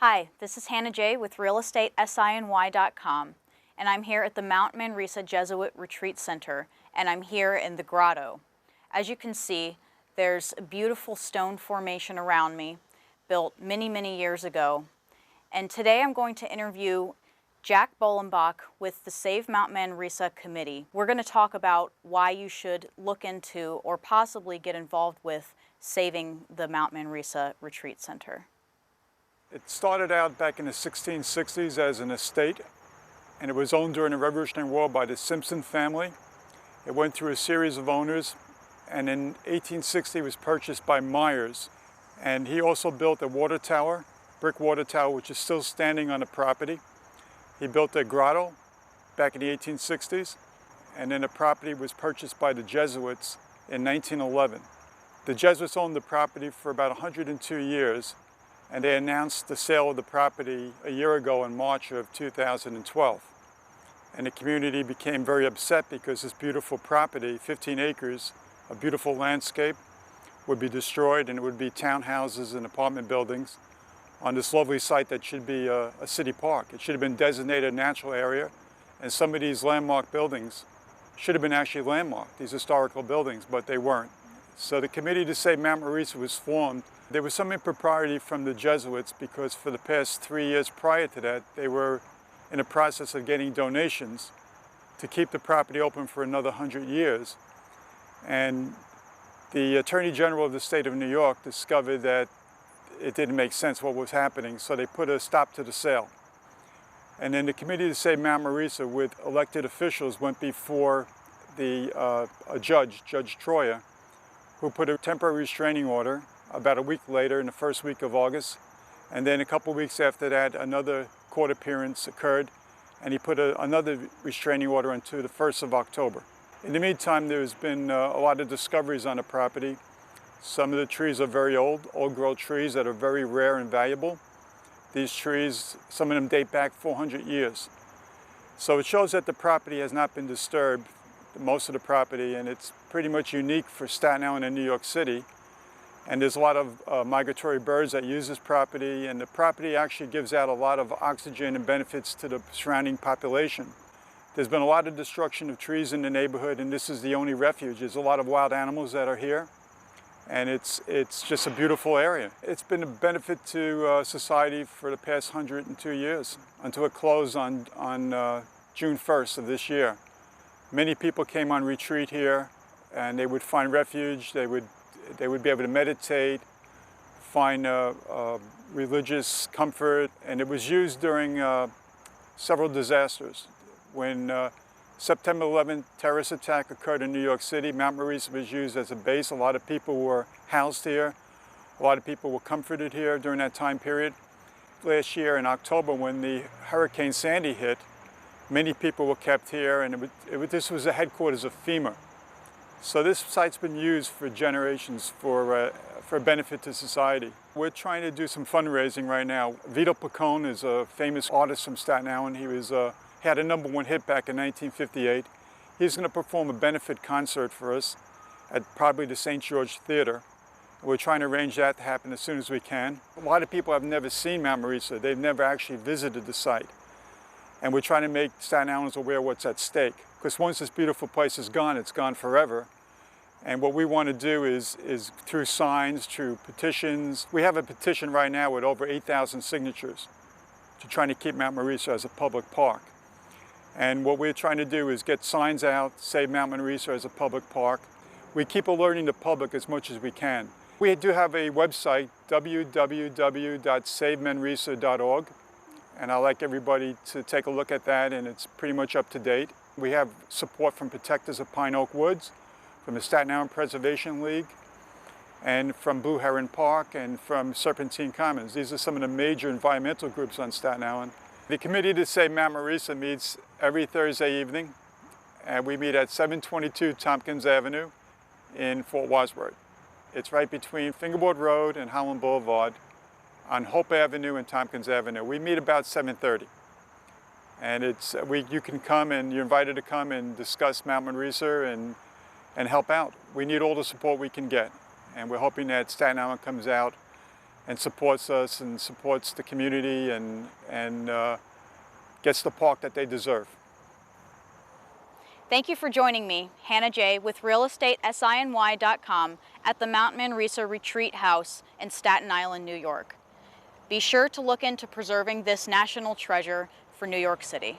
Hi, this is Hannah J. with realestatesiny.com, and I'm here at the Mount Manresa Jesuit Retreat Center, and I'm here in the grotto. As you can see, there's a beautiful stone formation around me, built many, many years ago. And today I'm going to interview Jack Bolenbach with the Save Mount Manresa Committee. We're going to talk about why you should look into or possibly get involved with saving the Mount Manresa Retreat Center. It started out back in the 1660s as an estate, and it was owned during the Revolutionary War by the Simpson family. It went through a series of owners, and in 1860 it was purchased by Myers. And he also built a water tower, brick water tower, which is still standing on the property. He built a grotto back in the 1860s, and then the property was purchased by the Jesuits in 1911. The Jesuits owned the property for about 102 years, and they announced the sale of the property a year ago in March of 2012. And the community became very upset because this beautiful property, 15 acres, a beautiful landscape, would be destroyed, and it would be townhouses and apartment buildings on this lovely site that should be a city park. It should have been designated a natural area, and some of these landmark buildings should have been actually landmarked, these historical buildings, but they weren't. So the Committee to Save Mount Manresa was formed. There was some impropriety from the Jesuits because for the past 3 years prior to that, they were in the process of getting donations to keep the property open for another 100 years. And the Attorney General of the state of New York discovered that it didn't make sense what was happening, so they put a stop to the sale. And then the Committee to Save Mount Manresa with elected officials went before a judge, Judge Troyer, who put a temporary restraining order about a week later in the first week of August. And then a couple of weeks after that, another court appearance occurred, and he put another restraining order until the 1st of October. In the meantime, there's been a lot of discoveries on the property. Some of the trees are very old-growth trees that are very rare and valuable. These trees, some of them date back 400 years. So it shows that the property has not been disturbed, most of the property, and it's pretty much unique for Staten Island and New York City. And there's a lot of migratory birds that use this property, and the property actually gives out a lot of oxygen and benefits to the surrounding population. There's been a lot of destruction of trees in the neighborhood, and this is the only refuge. There's a lot of wild animals that are here, and it's just a beautiful area. It's been a benefit to society for the past 102 years until it closed on June 1st of this year. Many people came on retreat here, and they would find refuge. They would be able to meditate, find religious comfort, and it was used during several disasters. When September 11th terrorist attack occurred in New York City, Mount Manresa was used as a base. A lot of people were housed here. A lot of people were comforted here during that time period. Last year in October, when the Hurricane Sandy hit, many people were kept here, and this was the headquarters of FEMA. So this site's been used for generations for benefit to society. We're trying to do some fundraising right now. Vito Picone is a famous artist from Staten Island. He had a #1 hit back in 1958. He's going to perform a benefit concert for us at probably the St. George Theater. We're trying to arrange that to happen as soon as we can. A lot of people have never seen Mount Manresa. They've never actually visited the site. And we're trying to make Staten Islanders aware of what's at stake. Because once this beautiful place is gone, it's gone forever. And what we want to do is through signs, through petitions. We have a petition right now with over 8,000 signatures to trying to keep Mount Manresa as a public park. And what we're trying to do is get signs out, save Mount Manresa as a public park. We keep alerting the public as much as we can. We do have a website, www.savemanresa.org. And I'd like everybody to take a look at that, and it's pretty much up to date. We have support from Protectors of Pine Oak Woods, from the Staten Island Preservation League, and from Blue Heron Park, and from Serpentine Commons. These are some of the major environmental groups on Staten Island. The Committee to Save Mount Manresa meets every Thursday evening, and we meet at 722 Tompkins Avenue in Fort Wadsworth. It's right between Fingerboard Road and Holland Boulevard on Hope Avenue and Tompkins Avenue. We meet about 7:30. And you can come, and you're invited to come and discuss Mount Manresa and help out. We need all the support we can get. And we're hoping that Staten Island comes out and supports us and supports the community and gets the park that they deserve. Thank you for joining me, Hannah J. with realestatesiny.com at the Mount Manresa Retreat House in Staten Island, New York. Be sure to look into preserving this national treasure for New York City.